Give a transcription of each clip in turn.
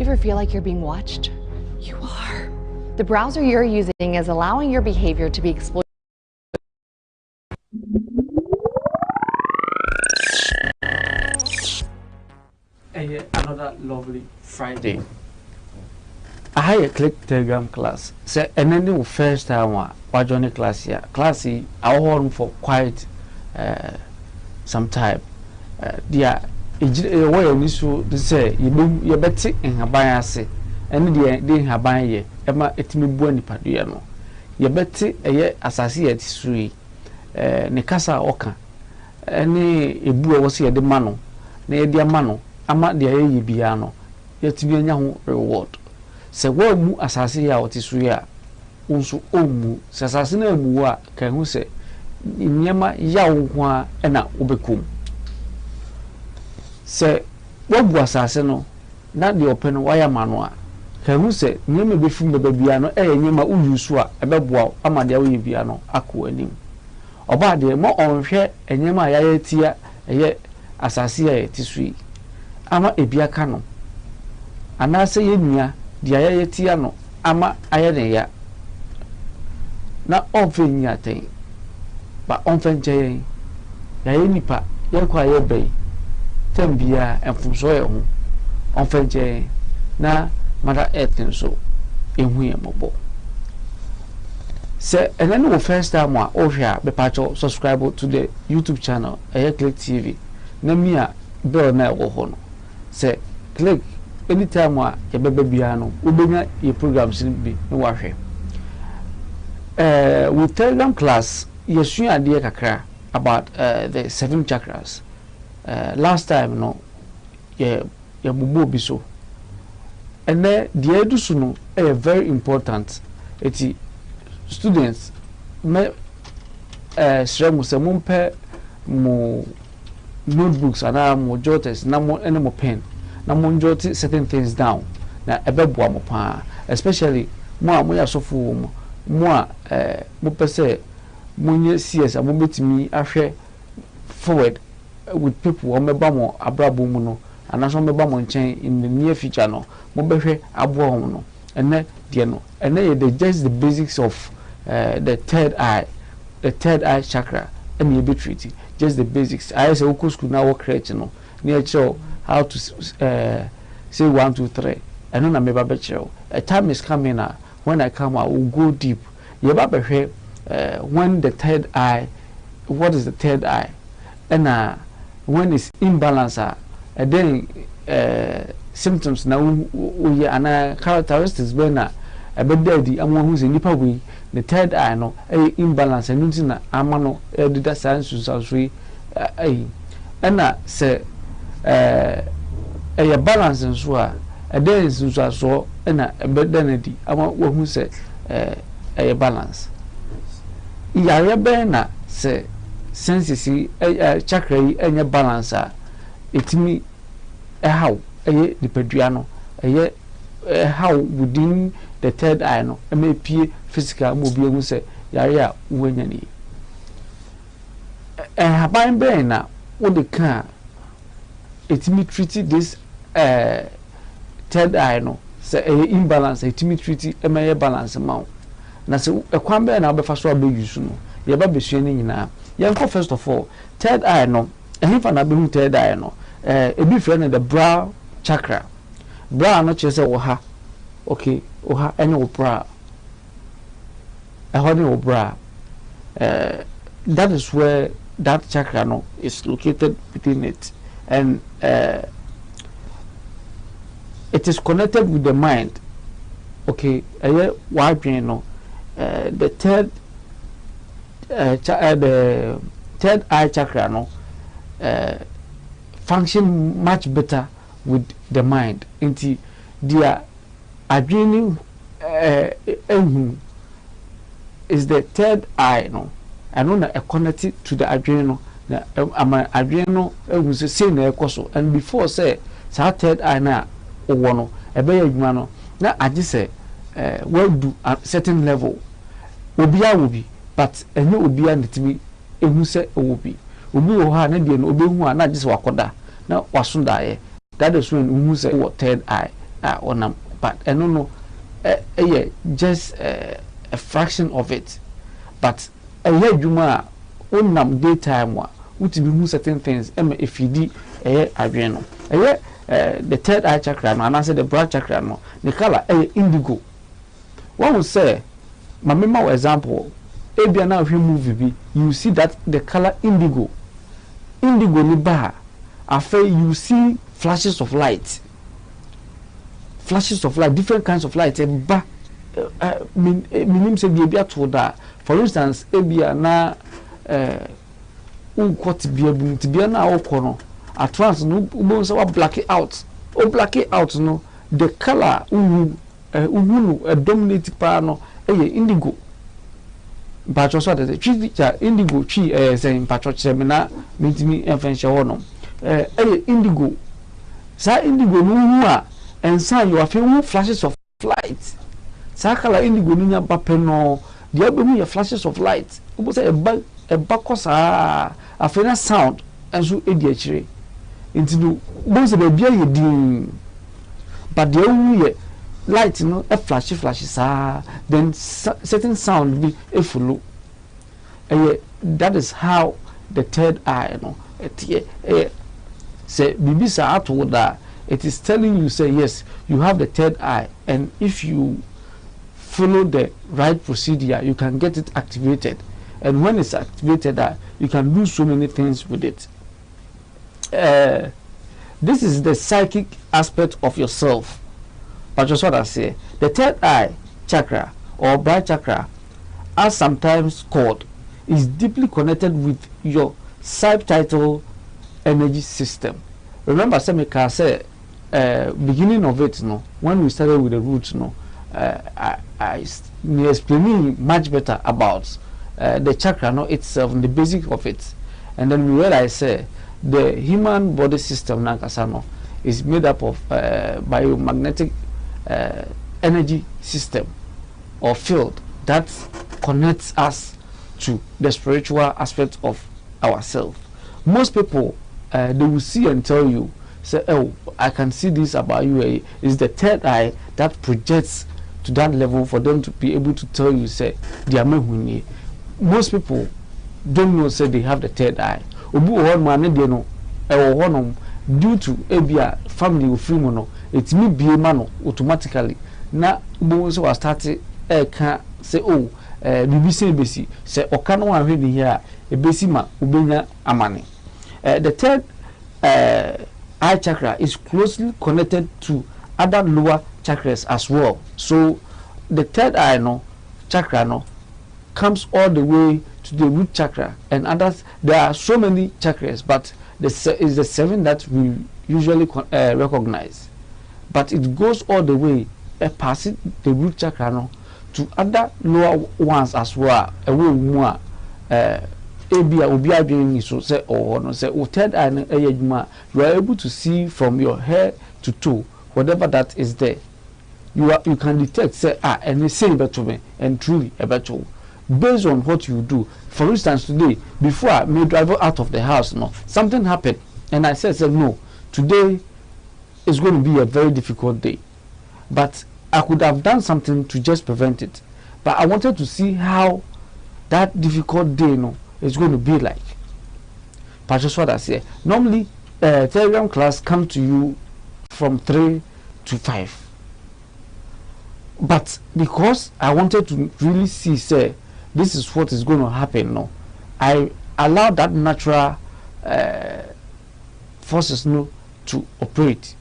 ever feel like you're being watched? You are. The browser you're using is allowing your behavior to be exploited. Another lovely Friday. I had a click Telegram class. Say, and then the first time I joined the class here. Class I hold for quite some time. Dear, way you need to say you better in her bias, and the her buy ye. Emma, it me buoni paduano. You better a year associate three. Nekasa oka. Any a bua was here the mano. Ne dear mano. Ama de ayi bia no yetimi anya ho reward se wa mu asase ya otisu ya unso omu se asase na mu a kan hu se nyema ya wo ho a na obekum se wa bu asase no na de open no wa ya mano a kan hu se nyema be fum be bia no nyema uyusu a ebeboa ama de ayi bia no akọ anim oba de mo onhwe nyema ya yetia asase ya etisu ama ebiaka no anase ye nua dia ye tia no ama aye ne ya na onfenya ten ba onfenje ya ye nipa ye kwa ye be tambia enfunso ye ho onfenje na mother earth so ehu ye mobo se enene wo first time a ohwa be pacho subscribe to the YouTube channel Click TV na mi a bell na wo ho no say click anytime you bebe biano ubenya your programs bi no wahwe with Telegram class yesu ade kakra about the 7 chakras last time no ye bubo bi so and the edusu no very important eti students me sremu se mumpe mo notebooks and more jotters na more any more pen na more jot certain things down na ebeboa mo pa especially mo a mo ya sofo mo mo pese mo nye CS mo betimi ahwe forward with people o meba mo abrabo mu no anaso meba mo nchen in the near future no mo behwe abo ho no ene de no ene the just the basics of the third eye chakra and you be treated just the basics. I say oku school now work rate no near show how to say 1 2 3 and no na me ba be show a time is coming when I come I will go deep you ba be when the third eye what is the third eye and when it's imbalance and then symptoms now we ana characteristics be na e be daddy amon hu se nipa we the third eye no imbalance and na amano do that science free na say a balance so a day is so na bedanadi ama wo hu say a balance yare be na say senses chakra yi enya balance etimi how dipadua no how within the third eye no pie physical mo bi hu say yare a wanya ni haban be na wo de kan etimi treat this third eye no say imbalance etimi treat balance ma na say ekwan be na obefa so abeuse no ye ba besue ni nyina ye nko first of all third eye no ehfa na be hu third eye no ebi friend the brow chakra brow no che say wo ha okay wo ha ene wo brow wo brow that is where that chakra no is located within it and it is connected with the mind okay why brain no the third eye chakra no function much better with the mind into their adrenaline is the third eye no I know that connected to the adrenal na adrenal say na ekoso and before say third eye na owo no ebe ya adwuma no na age say we do a certain level obia will be but enye obia netimi ehu say obi wo ha na de no obehu a na age say wakoda na wasonda ye that is when we say what third eye onam, but no just a fraction of it, but juma onam daytime wa utimi hu certain things if you di adwen no the third eye chakra no, and I say the broad chakra no, the color indigo. One will say, my member example, ebia now if you movie you see that the color indigo ni ba after you see flashes of light, different kinds of light ba minim say bia to that. For instance, ebia na unkot bia na okono at once no ubon say black it out no, the color dominate pa no indigo. Patro so that chi indigo chi say patro chemina mitimi enfenche hono indigo sa indigo no hu a ensa you feel flashes of light sa color indigo no nya bapeno the abemu ya flashes of light ubo say e bakosa afena sound enso edi akire into bo say be bia ye din but the hu light no a flashy then certain sound be a follow. That is how the third eye say bibisa atwo that it is telling you say yes you have the third eye, and if you follow the right procedure you can get it activated, and when it's activated you can do so many things with it. This is the psychic aspect of yourself. But just what I say, the third eye chakra or bright chakra, as sometimes called, is deeply connected with your subtitle energy system. Remember, Semika said, beginning of it, when we started with the roots, I explaining much better about the chakra, itself, and the basic of it, and then we realized, the human body system, is made up of biomagnetic energy system or field that connects us to the spiritual aspect of ourselves. Most people they will see and tell you, say, oh, I can see this about you. It's the third eye that projects to that level for them to be able to tell you, say, they are mehuni. Most people don't know, say they have the third eye. Due to abia family of free it's me be mano automatically na bo so start can say oh bibi say besi say oka no wan hwe here e besi ma ubenya amane. The third eye chakra is closely connected to other lower chakras as well. So the third eye chakra comes all the way to the root chakra and others. There are so many chakras, but is the 7 that we usually recognize, but it goes all the way past the root chakra to other lower ones as well. So say third eye you are able to see from your hair to toe, whatever that is there. You can detect say and they say better me and truly a better based on what you do. For instance, today, before I may drive out of the house, something happened, and I said, no, today is going to be a very difficult day. But I could have done something to just prevent it. But I wanted to see how that difficult day, is going to be like. But just what I say. Normally, Telegram class come to you from 3 to 5. But because I wanted to really see, say, this is what is going to happen, I allow that natural forces to operate.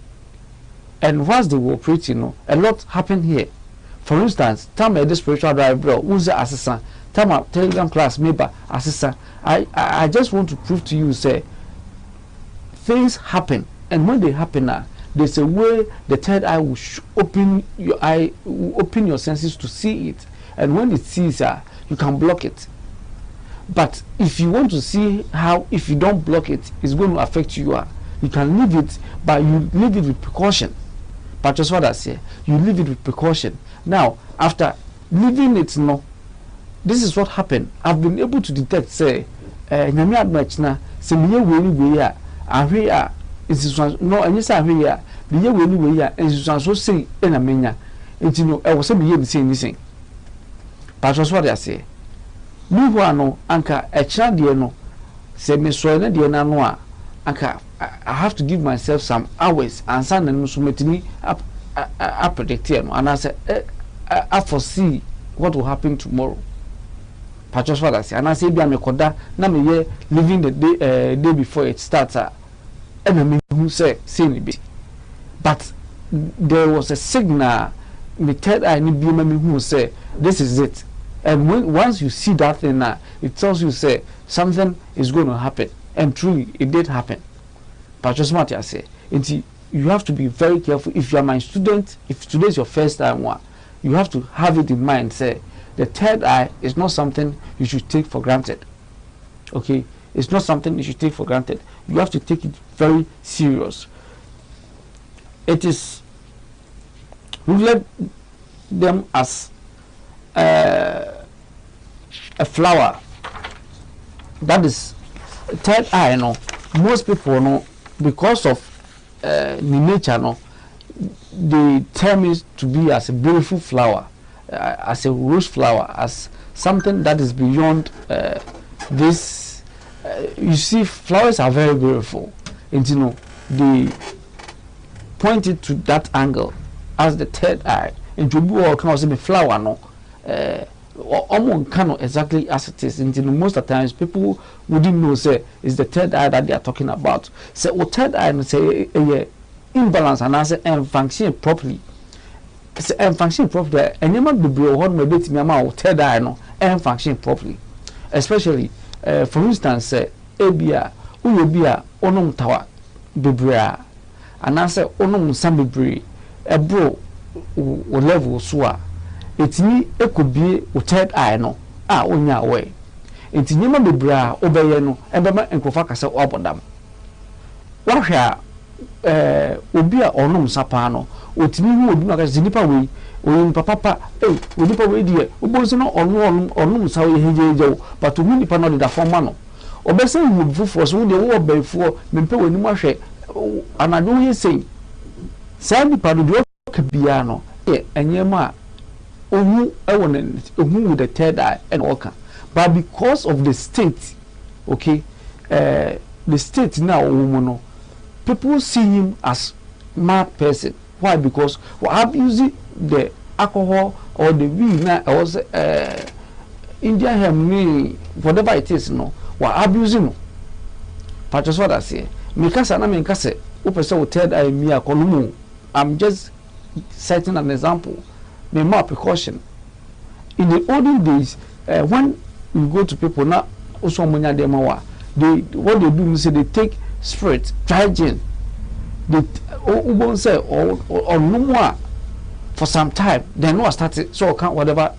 And once they were operating, a lot happened here. For instance, time at the spiritual drive, bro, who's the assistant? Time at Telegram class, maybe assistant. I just want to prove to you, say, things happen, and when they happen there's a way the third eye will open your eye, will open your senses to see it, and when it sees you can block it. But if you want to see how, if you don't block it, it's going to affect you. You can leave it, but you leave it with precaution. But just what I say, you leave it with precaution. Now, after leaving it, this is what happened. I've been able to detect, say, the year we ya and so say in a menya nti no e wo se me ye ni sen but was what I say me ho ano anka e kira de no se me so na de na no a anka I have to give myself some hours and san no so metimi up predict no and I say I foresee what will happen tomorrow. But just what I say and I say be am koda na me ye living the day before it starts and me who say ni be but there was a signal me third eye ni be me who say this is it. And once you see that thing now, it tells you say something is going to happen, and truly it did happen. But just what I say, you have to be very careful. If you are my student, if today is your first time one, you have to have it in mind. Say the third eye is not something you should take for granted. Okay, it's not something you should take for granted. You have to take it very serious. It is ruled them as a flower. That is third eye. No, most people know because of the nature. No, they term it to be as a beautiful flower, as a rose flower, as something that is beyond this. You see, flowers are very beautiful, and you know they point it to that angle as the third eye. And to be all kind of flower, no. Almost cannot exactly as it is. Until most of the times people wouldn't know say it's the third eye that they are talking about. So what third eye and say imbalance and answer and function properly. Say and function properly. And you might be one maybe to me about third eye no and function properly. Especially for instance say ebia uyebia onum tawa bebrea and answer onum sam bebre a bro o level so etimi ekobie o third eye no onya we enti nyema bebra obeye no ebema enkofa kase obodam wahwa obi a onum sapa no otimi hu obi maka zinipa we oyin papa onipa we die obozi no onum sawo yejejewo but omu nipa no da forma no obese hu fufu so de wo obaifo mempe wani mu ahwe anado ye sei sai nipa no de okabia no enyema ohu with the third eye and all can. But because of the state, okay, the state now, people see him as mad person. Why? Because we're abusing the alcohol or the weed or India hem whatever it is, no, we're abusing. But just what I say, Mikasa na Mikasa, upesa with third eye me a I'm just citing an example. Be more precaution. In the olden days, when you go to people now, also what they do is they take spirit, dry gin, they say or no more for some time. They know started so can't whatever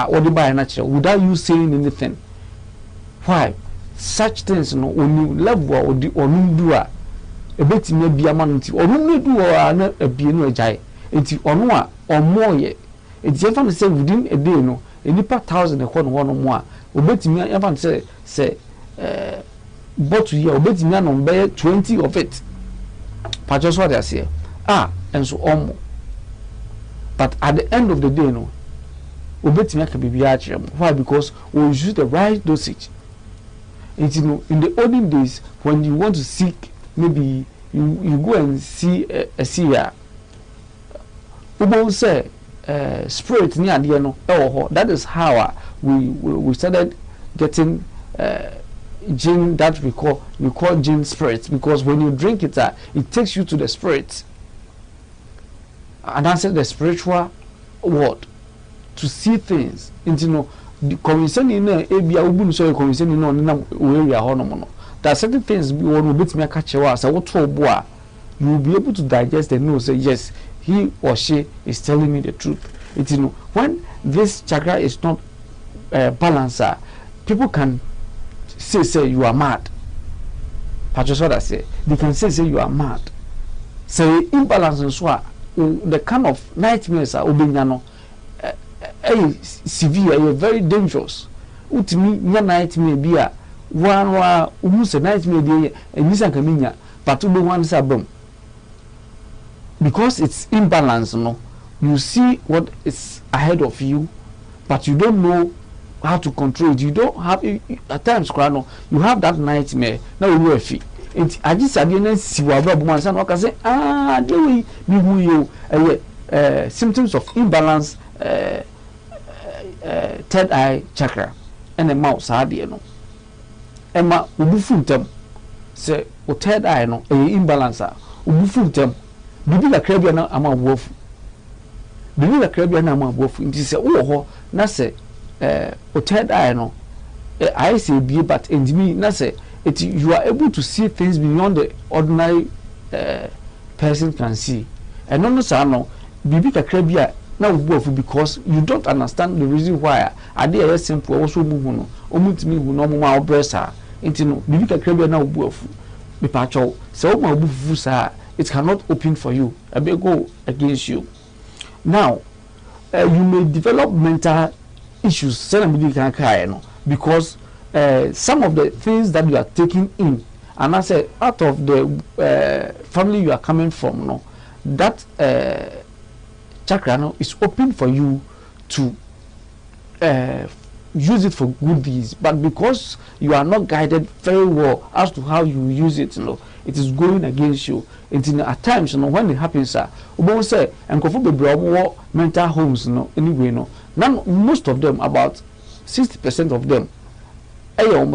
or they buy natural without you saying anything. Why? Such things no when you love or no do a bit maybe a man or no do or a be no jai. It's on or more yet. It's even say within a day, no, a nipa 1,000 one more. Obet me, even say, but we obet me on bear 20 of it. But just what I say, and so on. But at the end of the day, no, obet me can be actually. Why? Because we use the right dosage. It's you know, in the olden days when you want to seek, maybe you go and see a seer. Say spirit near the no that is how we started getting gin that we call gin spirits, because when you drink it it takes you to the spirit and answer the spiritual world to see things into no the conversation in ebia ubun so conversation no na area ho no that certain things be one bit me catch you as what to boa you will be able to digest and know say yes he or she is telling me the truth. It's you know when this chakra is not balanced, people can say you are mad. That's just what I say. They can say you are mad. Say imbalance and so the kind of nightmares are obinyano severe, very dangerous. Utimi nya nightmare be a one who say nightmare be and this kaminya but to be one sabum. because it's imbalance, you see what is ahead of you, but you don't know how to control it. You don't have, at times, you have that nightmare. Now you are free. I just didn't see what I say, symptoms of imbalance, third eye chakra, and a mouse, Emma, ubufu them say, o third eye, no, imbalance, ubufu them. Bibi la krabia na ama wofu. Bibi la krabia na ama wofu. Nti se wo na se o third eye no I say be but and me na say it you are able to see things beyond the ordinary person can see. And no say no bibi la krabia na wofu because you don't understand the reason why ade is simple also muhu no omutimi hu no mo ma obresa. Nti no bibi la krabia na wofu. Be pacho se o ma wofu sa it cannot open for you. I may go against you. Now, you may develop mental issues because some of the things that you are taking in, and I say out of the family you are coming from, that chakra is open for you to use it for good deeds, but because you are not guided very well as to how you use it, it is going against you. At times, when it happens, we say, and mental homes, anyway, most of them, about 60% of them,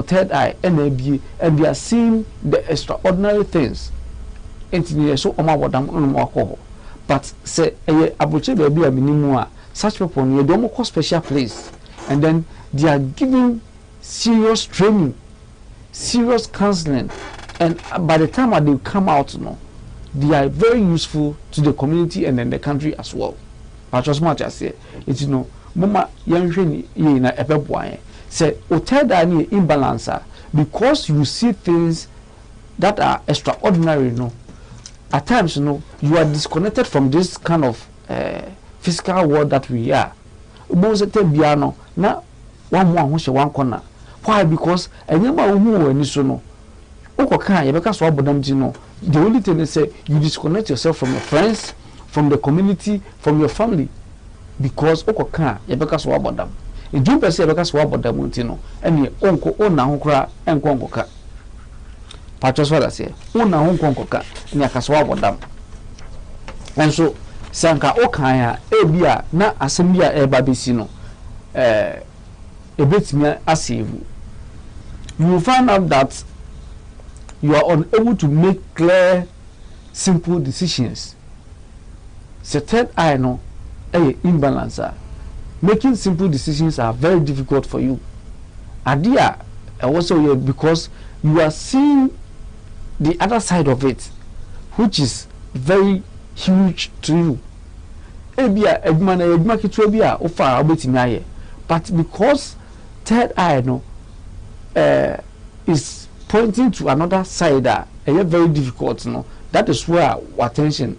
third eye, NAB, and they are seeing the extraordinary things. But say, such people, you don't call special place, and then they are giving serious training, serious counseling, and by the time they come out, they are very useful to the community and then the country as well. But as much as say, it's mama young na ebeboy say hotel that imbalance because you see things that are extraordinary, at times, you are disconnected from this kind of physical world that we are. Na one corner. Why? Because the only thing is say you disconnect yourself from your friends, from the community, from your family, because and you say because and your uncle own na honkra and konkoka. Patros what I say, own na honkonkoka near Kaswa bodam. And so Sanka Okaya, Ebia, na assemblia e babisino, a bit me as you will find out that you are unable to make clear, simple decisions. So third eye imbalance. Making simple decisions are very difficult for you. Idea also because you are seeing the other side of it, which is very huge to you. But because third eye is pointing to another side that is very difficult, that is where attention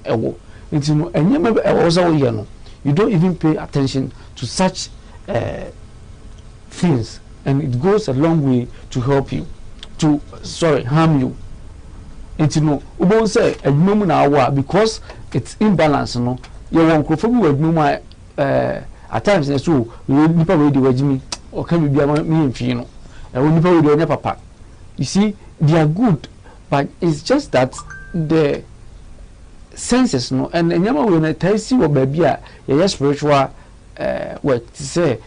you don't even pay attention to such things, and it goes a long way to help you, to harm you. And you say a moment hour because it's imbalance, you won't with at times so we nipa we dey me or can be me and and nipa we dey papa. You see, they are good, but it's just that the senses and nyama we na tai si wo ba bia ye spiritual work to say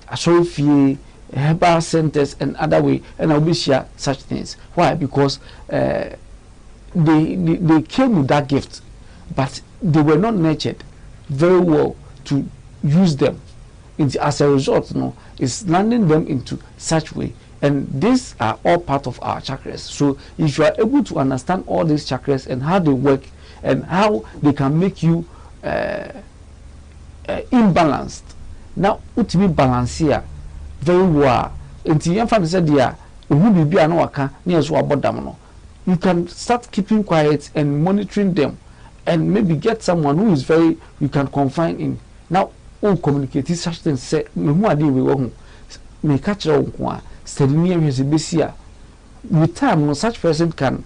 asofie herbal centers and other way, and I will share such things. Why? Because they came with that gift, but they were not nurtured very well to use them. As a result, it's landing them into such way. And these are all part of our chakras. So if you are able to understand all these chakras and how they work and how they can make you imbalanced, now ultimately balance here very well. Until you find said you can start keeping quiet and monitoring them, and maybe get someone who is very you can confine in. Now communicate such things say me catch steady with time such person can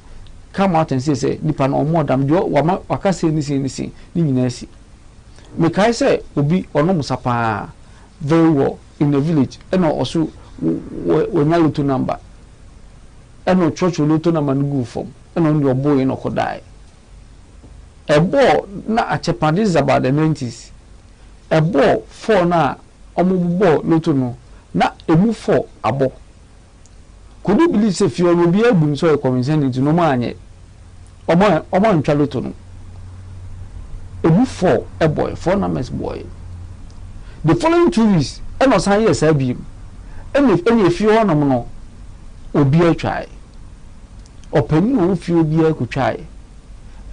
come out and say nipa no more than do waka say ni nyina si me kai say obi ono musapa very well in the village and also we na luto number and church luto number no go from and on your boy no ko die a ball na achepa. This is about the 90s. A ball for na omo ball luto no na emu for abo. Could you believe say if you will be able to convincing to no man omo ntwa luto no emu for a boy 4 numbers boy. The following 2 weeks and was high as and if you want no obi a try or penny if you be a could try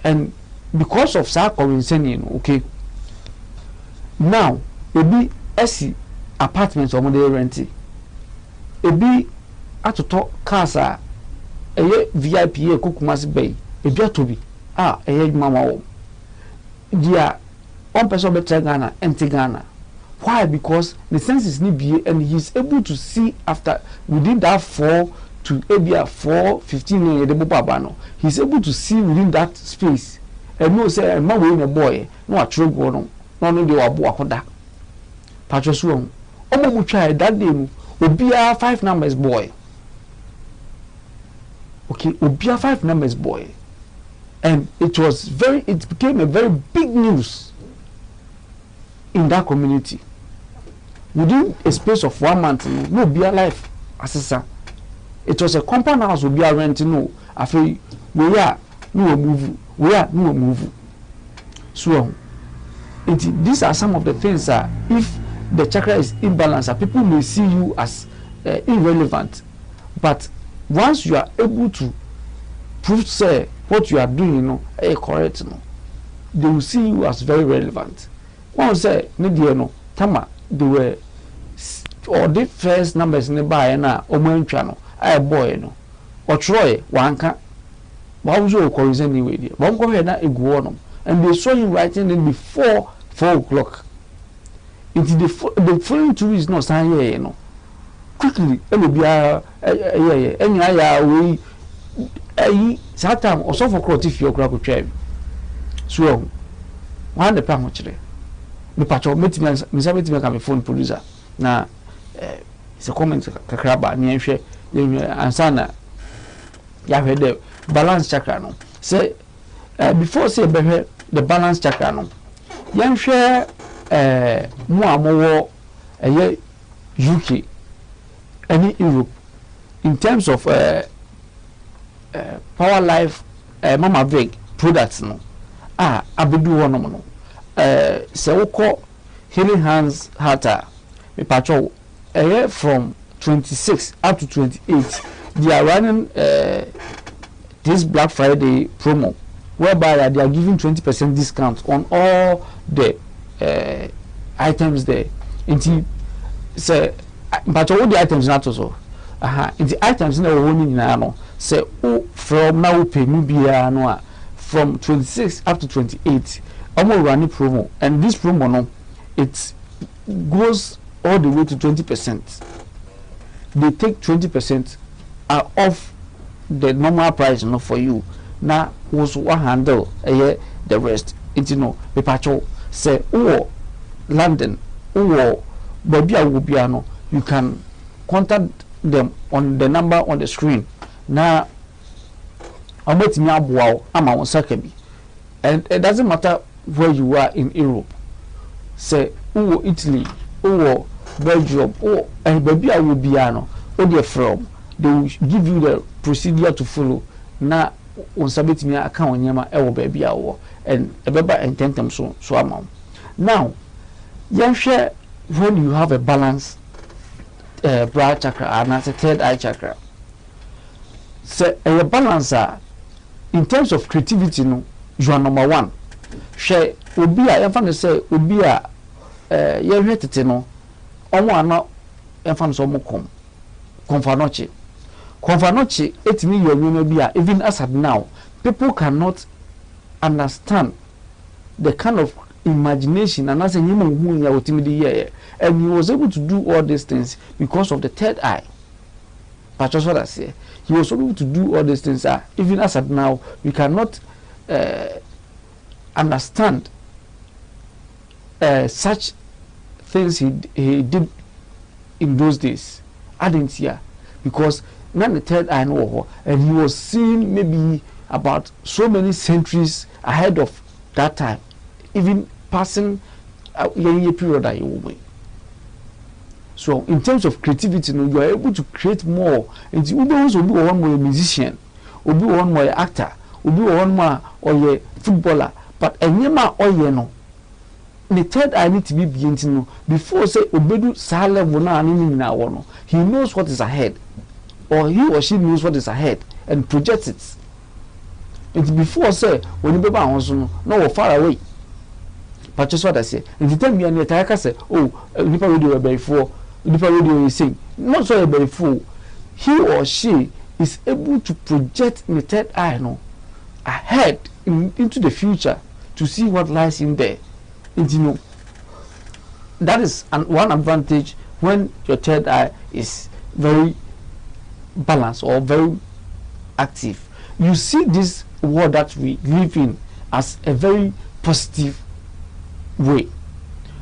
and because of that convincing okay now ebi esi apartments or they renting ebi to talk cars a VIP e Kukumasi Bay ebi atobi mama wo dia one person better Ghana empty Ghana. Why? Because the senses need be and he's able to see after within that 4 to maybe 4:15 he's able to see within that space and no say a man with a boy no a true one no they were boakoda patrosu omo mu try that day obia 5 numbers boy. Okay, obia 5 numbers boy, and it became a very big news in that community. Within a space of 1 month, no be alive assessor. It was a compound house will be a rent no. After we are no move. So these are some of the things that if the chakra is imbalanced, people may see you as irrelevant. But once you are able to prove say what you are doing, correct, they will see you as very relevant. One say tama they were or the first numbers in the buy na omo channel I boy no or Troy wanka was all anyway there but go ahead na egu and they saw him writing it before 4 o'clock. The following 2 weeks no sign here quickly be we Satam or so for crowd if you crack with so one the plan much the patch of meeting me phone producer na it's a comment kakraba ni share ansana ya heard the balance chakra no say before say the balance chakra no yan share mo amowo UK any Europe in terms of Power Life Mama Vig products no abedu wono no se woko Healing Hands Hearta me patrol from 26 up to 28 they are running this Black Friday promo whereby they are giving 20% discount on all the items there into say but all the items not also in the items na wo ni no say from now pay me bia no from 26 up to 28 almost running promo and this promo no it goes all the way to 20%. They take 20% off the normal price no for you now was one handle the rest it's the patcho say London baby no you can contact them on the number on the screen now and it doesn't matter where you are in Europe say Italy Belgium and baby I will be no they from they will give you the procedure to follow now on submit me account nyama baby and intend them so amount now share when you have a balance brow chakra and as a third eye chakra so a balancer in terms of creativity no you are number 1 share obi a yefan say obi a ye hwetete no omo ana yefan so mo konfanoche etimi yo bi a even as at now people cannot understand the kind of imagination and as a human who ya otimi de here and he was able to do all these things because of the third eye But just what I say, he was able to do all these things. Even as at now, we cannot understand such things he did in those days. I didn't hear, because now the third eye know, and he was seeing maybe about so many centuries ahead of that time, even passing a period that you will. So in terms of creativity, you are able to create more. And you also be one more musician, or be one more actor, or be one more or a footballer. But anyama or no. The third I need to be beginning to know before say obedu sale wona ani na wono. He knows what is ahead, or he or she knows what is ahead and projects it. And before say when you be no far away. But just what I say. In the time you are near say, oh, people radio before. People radio is saying, not so very full. He or she is able to project in the third eye ahead into the future to see what lies in there. And you know, that is one advantage when your third eye is very balanced or very active. You see this world that we live in as a very positive way.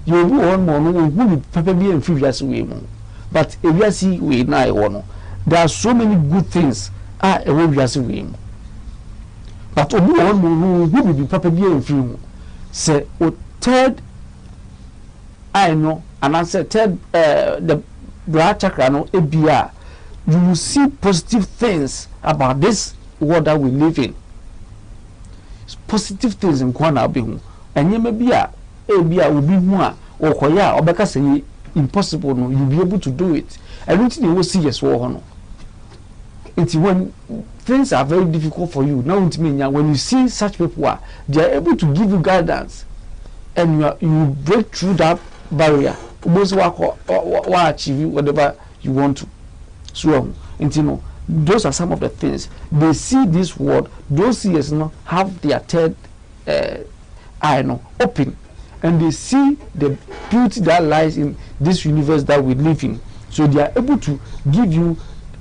You will be one more, who will probably and previous way more. But if you see we now, there are so many good things a previous way. But one more who will be probably and free. Say, third, I know, and I said, third, the blood chakra, no, ABR, you will see positive things about this world that we live in. Positive things in Kwana Bihu, and you may be ABR will be more or Koya or Becca say impossible, no, you'll be able to do it. I don't think you will see yes or no. It's when things are very difficult for you. Now when you see such people they are able to give you guidance and you break through that barrier. Achieve whatever you want to. So you know, those are some of the things. They see this world, those seers have their third eye open, and they see the beauty that lies in this universe that we live in. So they are able to give you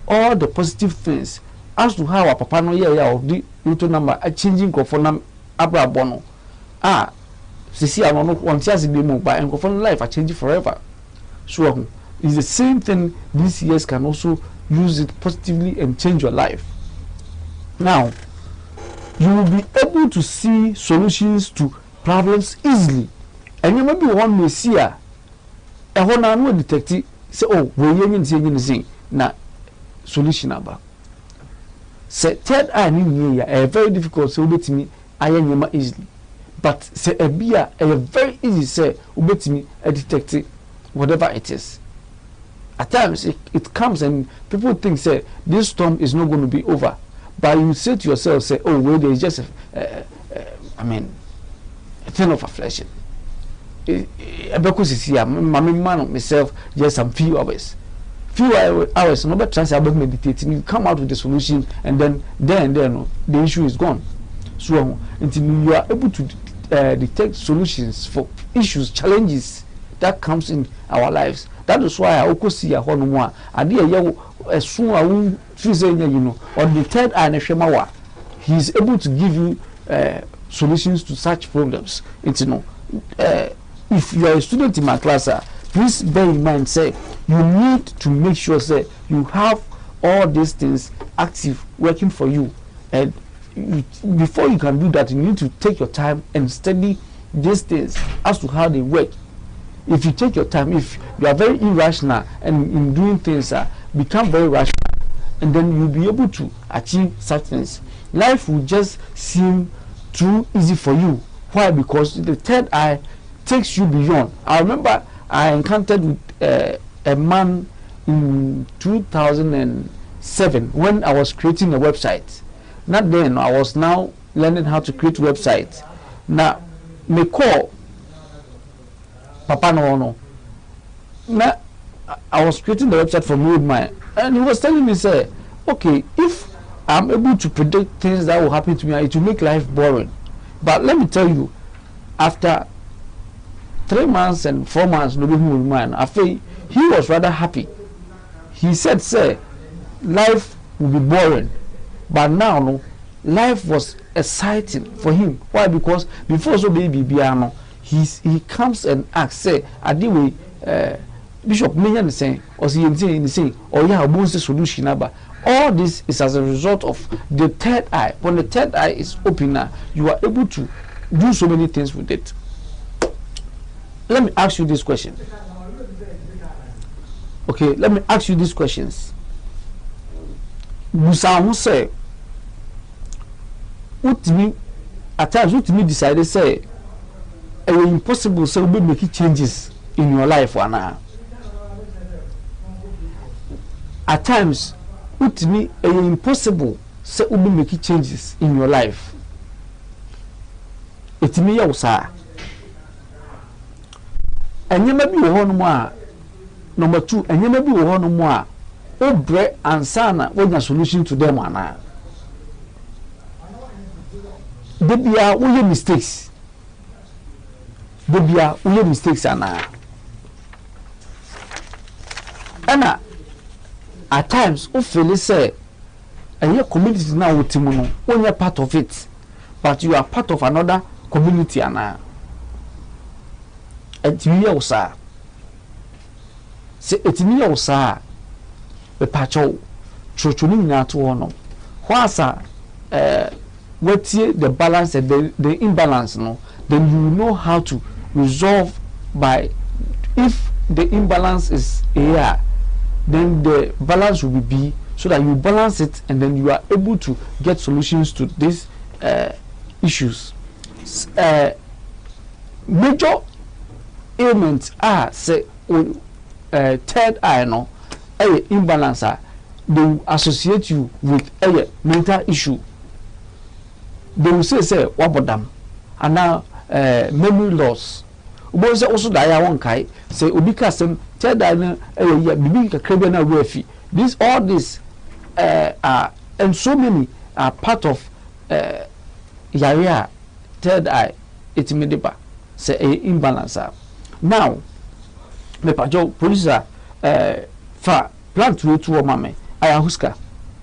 all the positive things as to how our papa no of the little number a changing conform abrabono. See, I don't know one chance in the move, but and life are changing forever. So it's the same thing. These years can also use it positively and change your life. Now, you will be able to see solutions to problems easily. And you maybe one may see a one detective say, oh, we're saying na solution about. Say third eye ni a very difficult so bet me I am easily. But say a beer a very easy say bet me a detective whatever it is. At times it comes and people think say this storm is not going to be over. But you say to yourself, say, oh well, there is just a thing of affliction. Because is here, my man myself just some few hours. No better chance about meditating. You come out with the solution, and then the issue is gone. So until you are able to detect solutions for issues, challenges that comes in our lives. That is why I also see a whole more. I did as soon as on the third eye, he is able to give you solutions to such problems. It's if you are a student in my class, please bear in mind, say you need to make sure, say you have all these things active working for you, and before you can do that, you need to take your time and study these things as to how they work. If you take your time, if you are very irrational and in doing things, become very rational, and then you'll be able to achieve such things. Life will just seem too easy for you. Why? Because the third eye takes you beyond. I remember I encountered with a man in 2007 when I was creating a website. Not then, I was now learning how to create websites. Now, me call Papa no. Now, I was creating the website for me mine, and he was telling me, say, okay, if I'm able to predict things that will happen to me, it will make life boring. But let me tell you, after 3 months and 4 months, nobody with mine, I feel he was rather happy. He said, say, life will be boring, but now no, life was exciting for him. Why? Because before so baby biano, he comes and asks, say, adiwe Bishop Minyan is saying, or saying, or yeah, what's the solution about? All this is as a result of the third eye. When the third eye is open now, you are able to do so many things with it. Let me ask you this question. Okay, let me ask you these questions. Musa say, at times, what me decided say, it was impossible, so we make changes in your life, Wana. At times, what me impossible, so we make changes in your life. It me also. And you may be one more. Number two, and you may be one more. Oh, bread and sana, what a solution to them, Wana. They are all your mistakes. They are all your mistakes, Anna. Anna, at times, Ophelia say, and your community now with Timono, when you're part of it, but you are part of another community, Anna. And you also say, it's me also the patcho, Chuchuning not to honor. What's what's the balance and the imbalance, no? Then you know how to resolve by, if the imbalance is here, then the balance will be B, so that you balance it and then you are able to get solutions to these issues. Major ailments are, say, third eye, no, imbalance, they will associate you with a mental issue. They will say what about them? And now memory loss. Ubo say also that I want kai say obika sem third eye na bibi kakra na wefi. This all this are and so many are part of yaya third eye itimideba say imbalance. Now me pajo producer fa plant we to mama ayahuasca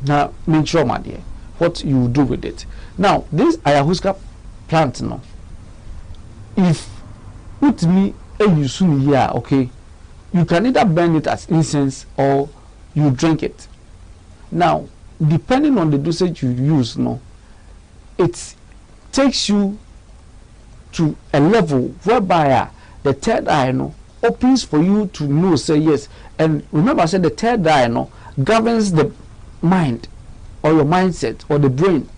na me trauma there. What you do with it? Now this ayahuasca plant, no, if with me you soon here, okay, you can either burn it as incense or you drink it. Now, depending on the dosage you use, no, it takes you to a level whereby the third eye, no, opens for you to know, say yes. And remember, I said the third eye, no, governs the mind or your mindset or the brain.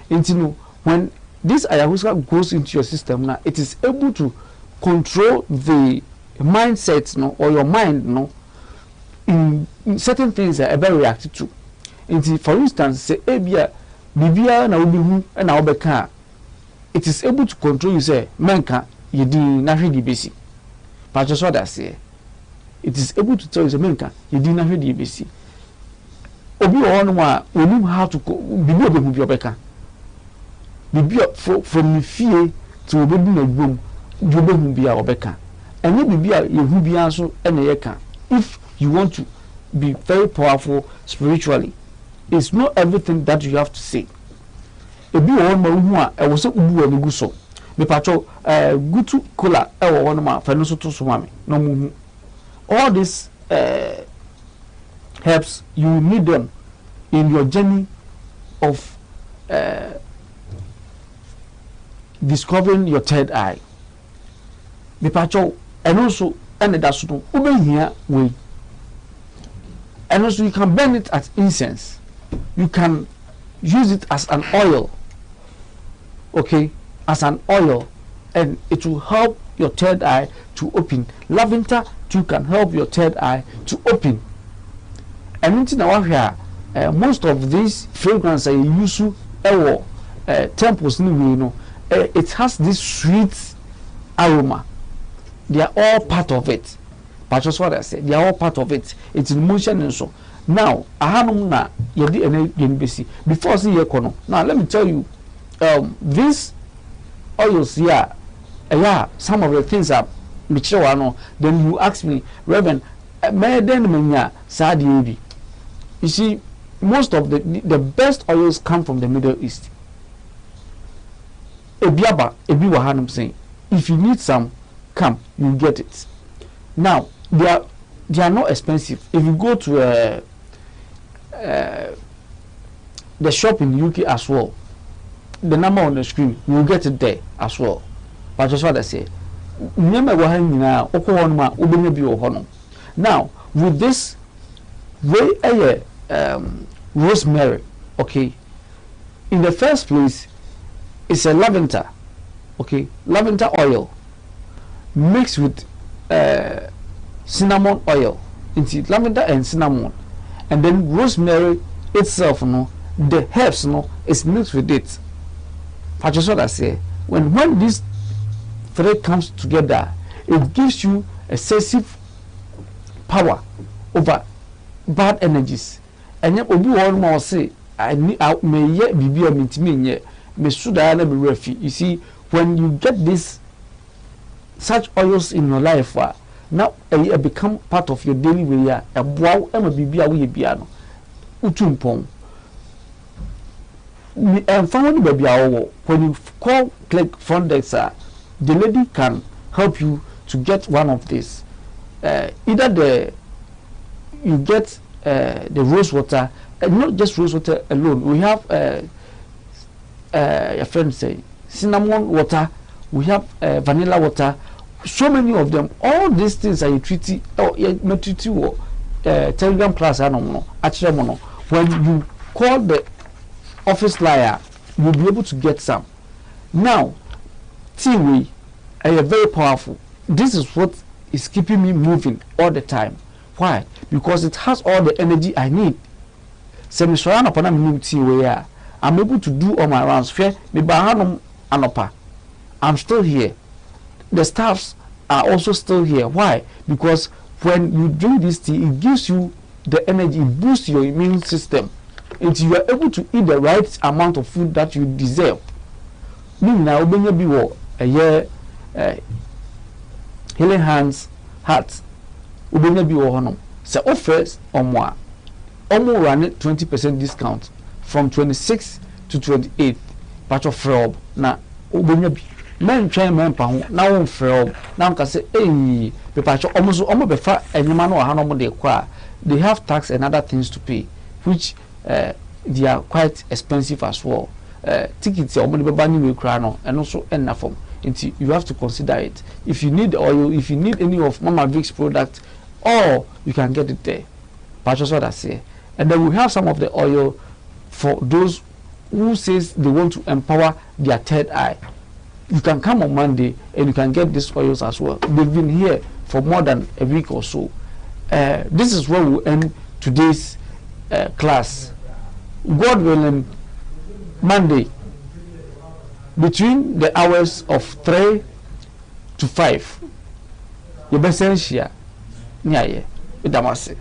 And you know, when this ayahuasca goes into your system now, it is able to control the mindset, no, or your mind, no, in certain things that are very reactive to. And for instance, say ebia bibia na obi hu na obeka, it is able to control you, say menka yedi na hwedi besi. But just what I say, it is able to tell you, say menka yedi na hwedi besi. Obi on wa onim how to bibia obi hu bi obeka. Bibia from fear to obi na gbom you obi hu bia obeka. And you bibia yehu bia so na yeka. If you want to be very powerful spiritually, it's not everything that you have to say. Ebi won ma hu a e wo se ubu ani gu so. Me pacho gutu kola e wo won ma fa no so to so ma me no mu hu. All this helps, you need them in your journey of discovering your third eye. Me pacho and also and that's no ube here way. And also you can burn it as incense. You can use it as an oil. Okay, as an oil, and it will help your third eye to open. Lavender too can help your third eye to open. And in our here, most of these fragrances you use temples, you know, it has this sweet aroma. They are all part of it. But just what I said, they are all part of it. It's in motion and so. Now, na before see your kono. Now let me tell you, these oils here, some of the things are mature. Then you ask me, Reverend, you see, most of the best oils come from the Middle East. Ebiaba, Ebi Wahanum saying, if you need some, come, you get it. Now, they are not expensive. If you go to the shop in the UK as well, the number on the screen, you will get it there as well. But just what I say. Now, with this rosemary, okay, in the first place, it's a lavender, okay, lavender oil mixed with cinnamon oil. It's lavender and cinnamon, and then rosemary itself, the herbs, is mixed with it. I just what I say. When this three comes together, it gives you excessive power over bad energies. And yet, obi one more say, I may yet be a mintimi me suda na be refi. You see, when you get this such oils in your life, now it become part of your daily way. A wow, Emma Bibia we piano. Utumpong. And finally, baby, when you call click front desk, the lady can help you to get one of these. Either you get the rose water, and not just rose water alone. We have a friend say cinnamon water. We have vanilla water. So many of them. All these things are treaty or Telegram class. Actually, when you call the office liar, you'll be able to get some. Now, TV are very powerful. This is what is keeping me moving all the time. Why? Because it has all the energy I need. I'm able to do all my rounds. I'm still here. The staffs are also still here. Why? Because when you drink this tea, it gives you the energy, it boosts your immune system until you are able to eat the right amount of food that you deserve. Now, when you be a year healing hands, heart, when you be honor, so offers on more. Almost run 20% discount from 26 to 28. Part of fraud. Now, men try men pound now fraud. Now, can say, hey, the almost before any man or how they acquire. They have tax and other things to pay, which they are quite expensive as well. Tickets are only banning crown and also enough form. You have to consider it. If you need oil, if you need any of Mama Vic's product, or you can get it there. But that's what I say. And then we have some of the oil for those who says they want to empower their third eye. You can come on Monday and you can get these oils as well. They've been here for more than a week or so. This is where we'll end today's class. God willing, Monday, between the hours of 3 to 5, you best share. Yeah, with Damasi.